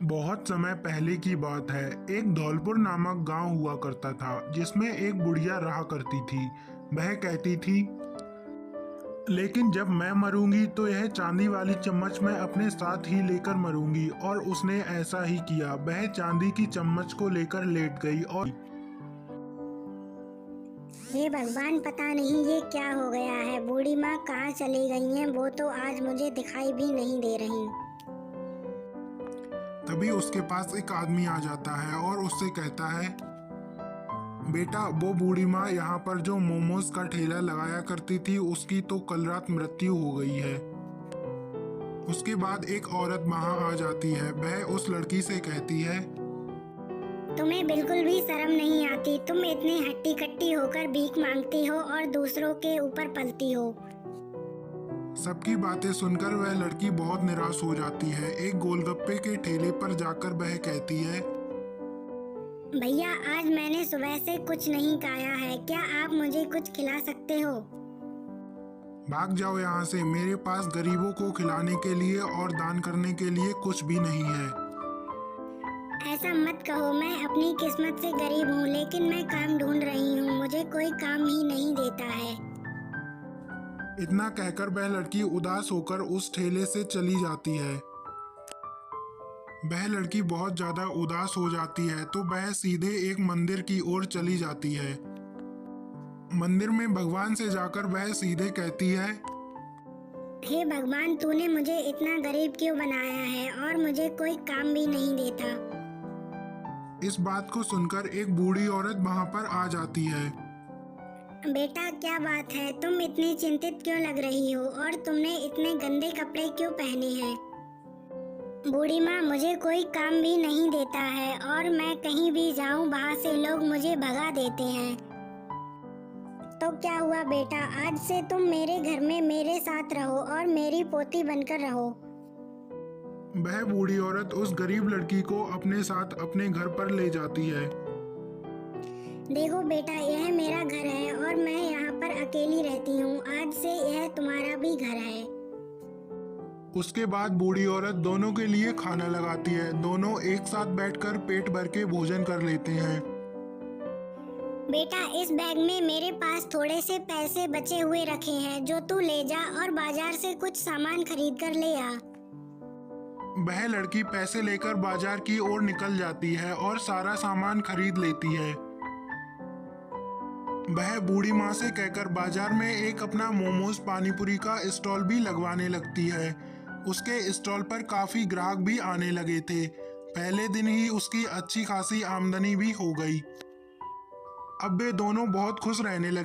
बहुत समय पहले की बात है। एक धौलपुर नामक गांव हुआ करता था जिसमें एक बुढ़िया रहा करती थी। वह कहती थी, लेकिन जब मैं मरूंगी तो यह चांदी वाली चम्मच मैं अपने साथ ही लेकर मरूंगी। और उसने ऐसा ही किया। वह चांदी की चम्मच को लेकर लेट गई और हे भगवान, पता नहीं ये क्या हो गया है। बूढ़ी माँ कहाँ चली गई हैं? वो तो आज मुझे दिखाई भी नहीं दे रही। तभी उसके पास एक आदमी आ जाता है और उससे कहता है, बेटा, वो बूढ़ी माँ यहाँ पर जो मोमोज का ठेला लगाया करती थी उसकी तो कल रात मृत्यु हो गई है। उसके बाद एक औरत वहाँ आ जाती है। वह उस लड़की से कहती है, तुम्हें बिल्कुल भी शर्म नहीं आती? तुम इतनी हट्टी कट्टी होकर भीख मांगती हो और दूसरों के ऊपर पलती हो। सबकी बातें सुनकर वह लड़की बहुत निराश हो जाती है। एक गोलगप्पे के ठेले पर जाकर वह कहती है, भैया, आज मैंने सुबह से कुछ नहीं खाया है। क्या आप मुझे कुछ खिला सकते हो? भाग जाओ यहाँ से। मेरे पास गरीबों को खिलाने के लिए और दान करने के लिए कुछ भी नहीं है। ऐसा मत कहो। मैं अपनी किस्मत से गरीब हूँ, लेकिन मैं काम ढूंढ रही हूँ। मुझे कोई काम ही नहीं देता है। इतना कहकर वह लड़की उदास होकर उस ठेले से चली जाती है। वह लड़की बहुत ज्यादा उदास हो जाती है तो वह सीधे एक मंदिर की ओर चली जाती है। मंदिर में भगवान से जाकर वह सीधे कहती है, हे भगवान, तूने मुझे इतना गरीब क्यों बनाया है और मुझे कोई काम भी नहीं देता। इस बात को सुनकर एक बूढ़ी औरत वहां पर आ जाती है। बेटा, क्या बात है? तुम इतनी चिंतित क्यों लग रही हो और तुमने इतने गंदे कपड़े क्यों पहने हैं? बूढ़ी माँ, मुझे कोई काम भी नहीं देता है और मैं कहीं भी जाऊँ वहाँ से लोग मुझे भगा देते हैं। तो क्या हुआ बेटा? आज से तुम मेरे घर में मेरे साथ रहो और मेरी पोती बनकर रहो। वह बूढ़ी औरत उस गरीब लड़की को अपने साथ अपने घर पर ले जाती है। देखो बेटा, यह मेरा घर है और मैं यहाँ पर अकेली रहती हूँ। आज से यह तुम्हारा भी घर है। उसके बाद बूढ़ी औरत दोनों के लिए खाना लगाती है। दोनों एक साथ बैठकर पेट भर के भोजन कर लेते हैं। बेटा, इस बैग में मेरे पास थोड़े से पैसे बचे हुए रखे हैं, जो तू ले जा और बाजार से कुछ सामान खरीद कर ले आ। वह लड़की पैसे लेकर बाजार की ओर निकल जाती है और सारा सामान खरीद लेती है। वह बूढ़ी माँ से कहकर बाजार में एक अपना मोमोज पानीपुरी का स्टॉल भी लगवाने लगती है। उसके स्टॉल पर काफी ग्राहक भी आने लगे थे। पहले दिन ही उसकी अच्छी खासी आमदनी भी हो गई। अब वे दोनों बहुत खुश रहने लगे।